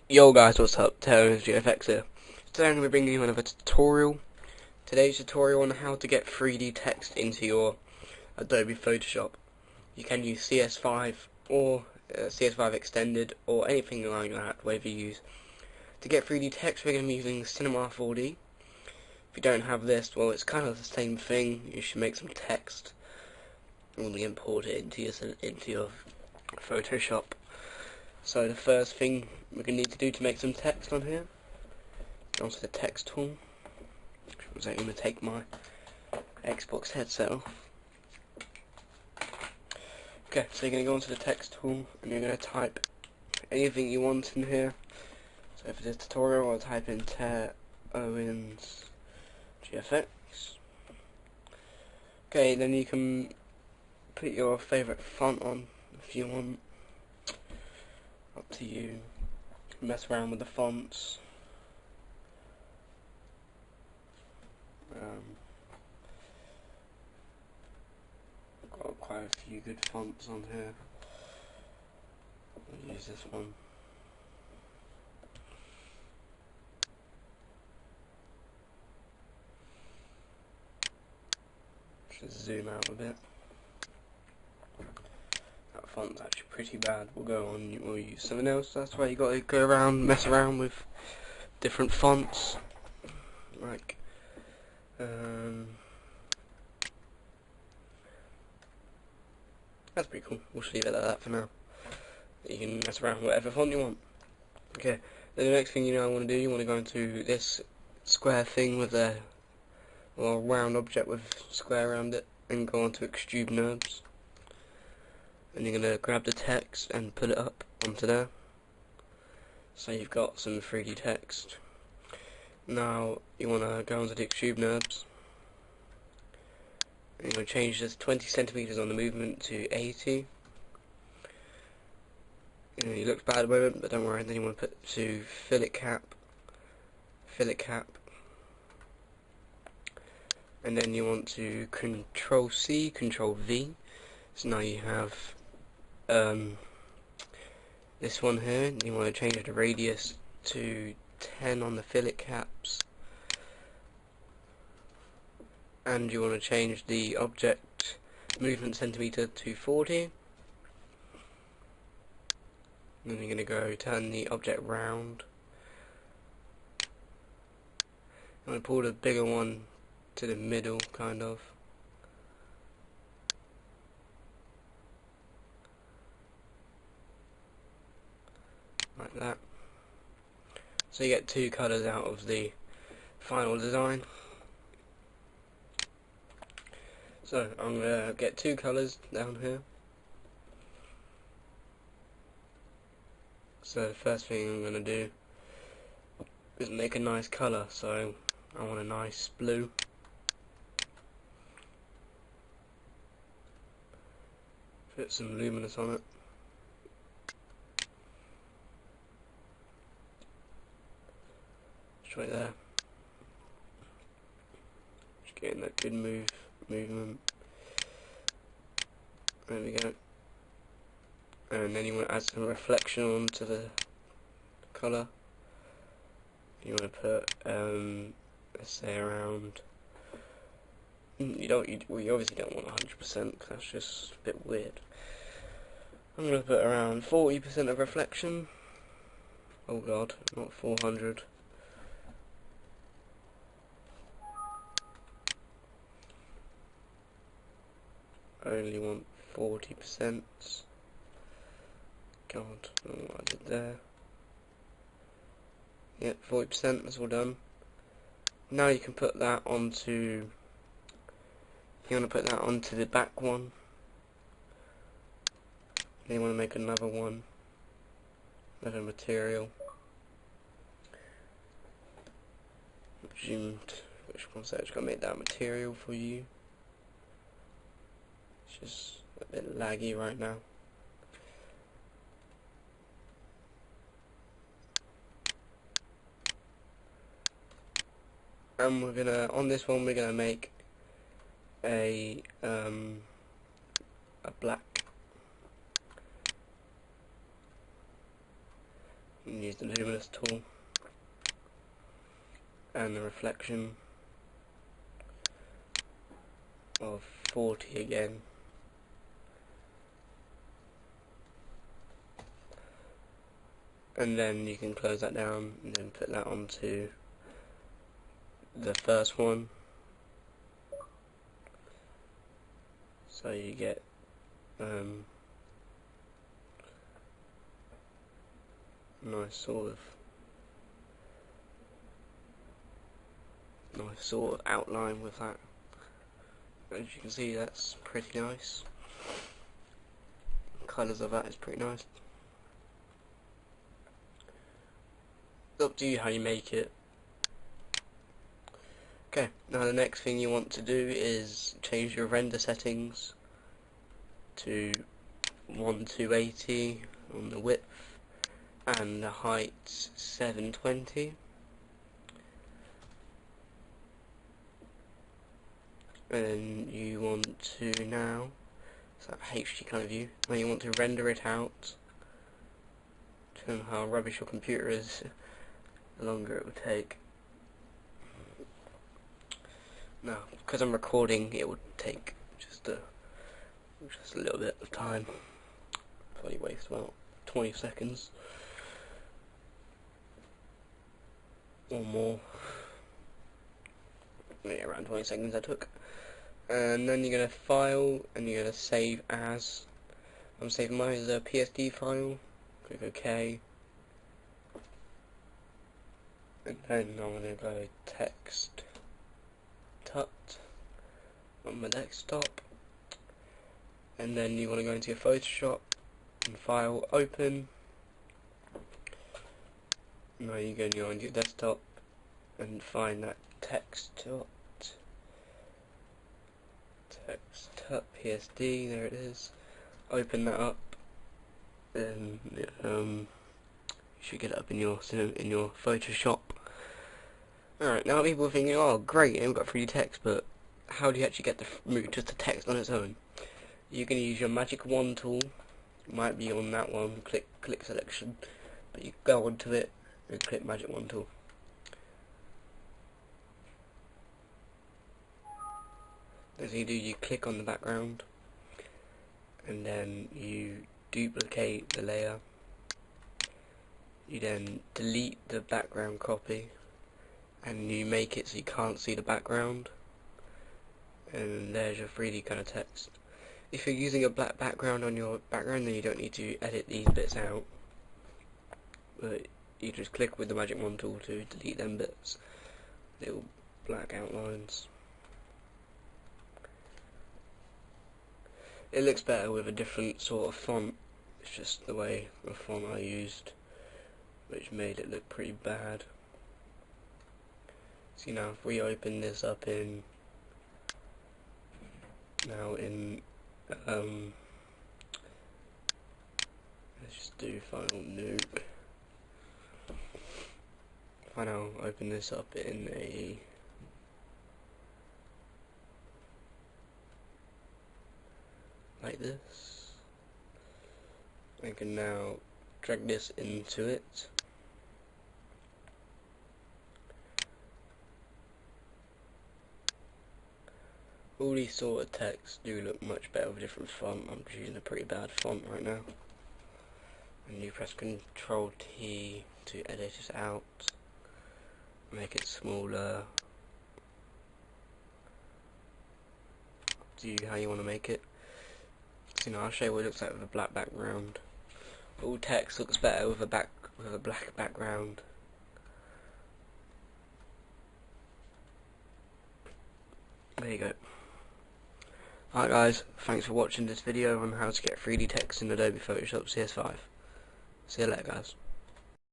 Yo guys, what's up? TehOwenzGFX here. Today I'm going to be bringing you another tutorial. Today's tutorial on how to get 3D text into your Adobe Photoshop. You can use CS5 or CS5 Extended or anything like that, whatever you use. To get 3D text, we're going to be using Cinema 4D. If you don't have this, well, it's kind of the same thing. You should make some text and import it into your Photoshop. So the first thing we're going to need to do to make some text on here, go onto the text tool. I'm going to take my Xbox headset off. Okay, so you're going to go onto the text tool and you're going to type anything you want in here. So for this tutorial I'll type in TehOwenzGFX. Okay, then you can put your favourite font on if you want. Up to you. Mess around with the fonts. I've got quite a few good fonts on here. I'll use this one. Just zoom out a bit. That font's actually pretty bad. We'll use something else. That's why you got to go around, mess around with different fonts. Like, that's pretty cool. We'll just leave it like that for now. You can mess around with whatever font you want. Okay, then the next thing you want to do, you want to go into this square thing with a round object with square around it, and go on to extrude NURBS. And you're going to grab the text and put it up onto there. So you've got some 3D text. Now you want to go onto the extrude NURBS. And you're going to change this 20 centimeters on the movement to 80. It looks bad at the moment, but don't worry. Then you want to put to fillet cap, and then you want to Control C, Control V. So now you have this one here. You want to change the radius to 10 on the fillet caps, and you want to change the object movement centimeter to 40. Then you're going to go turn the object round. I'm going to pull the bigger one to the middle, kind of. Like that. So you get two colours out of the final design. So I'm going to get two colours down here. So the first thing I'm going to do is make a nice colour. So I want a nice blue. Put some luminous on it. Just right there. Just getting that good movement. There we go. And then you want to add some reflection onto the colour. You want to put, let's say around. You obviously don't want 100% because that's just a bit weird. I'm going to put around 40% of reflection. Oh god, not 400. I only want 40%. God, I don't know what I did there. Yep, 40%, that's all done. Now you can put that onto, you want to put that onto the back one. Then you want to make another one, another material. Which one's that? Just gotta make that material for you. It's just a bit laggy right now. And we're gonna, on this one, we're gonna make a black and use the luminous tool and the reflection of 40 again. And then you can close that down and then put that onto the first one. So you get nice sort of outline with that. As you can see, that's pretty nice. Colours of that is pretty nice. It's up to you how you make it. Okay, now the next thing you want to do is change your render settings to 1280 on the width and the height 720. And you want to now, so that HD kind of view, now you want to render it out. Turn how rubbish your computer is, the longer it will take. Now, because I'm recording, it would take just a little bit of time. Probably waste about 20 seconds or more. Yeah, around 20 seconds I took. And then you're going to file and you're going to save as. I'm saving mine as a PSD file. Click OK. And then I'm going to go text tut on my desktop. And then you want to go into your Photoshop and file open. Now you go on your desktop and find that text tut PSD, there it is. Open that up, and you should get it up in your Photoshop. Alright, now people are thinking, oh great, we've got 3D text, but how do you actually get just the text on its own? You can use your magic wand tool. It might be on that one. Click selection, but you go onto it and click magic wand tool. As you do, you click on the background, and then you duplicate the layer. You then delete the background copy, and you make it so you can't see the background. And there's your 3D kind of text. If you're using a black background on your background, then you don't need to edit these bits out. But you just click with the magic wand tool to delete them bits, little black outlines. It looks better with a different sort of font. It's just the way the font I used, which made it look pretty bad. See, now if we open this up in let's just do Final New. If I now open this up in a like this, I can now drag this into it. All these sort of texts do look much better with a different font. I'm just using a pretty bad font right now. And you press Ctrl T to edit it out, make it smaller. Do how you want to make it. So now I'll show you what it looks like with a black background. All text looks better with a black background. There you go. Alright guys, thanks for watching this video on how to get 3D text in Adobe Photoshop CS5. See you later guys.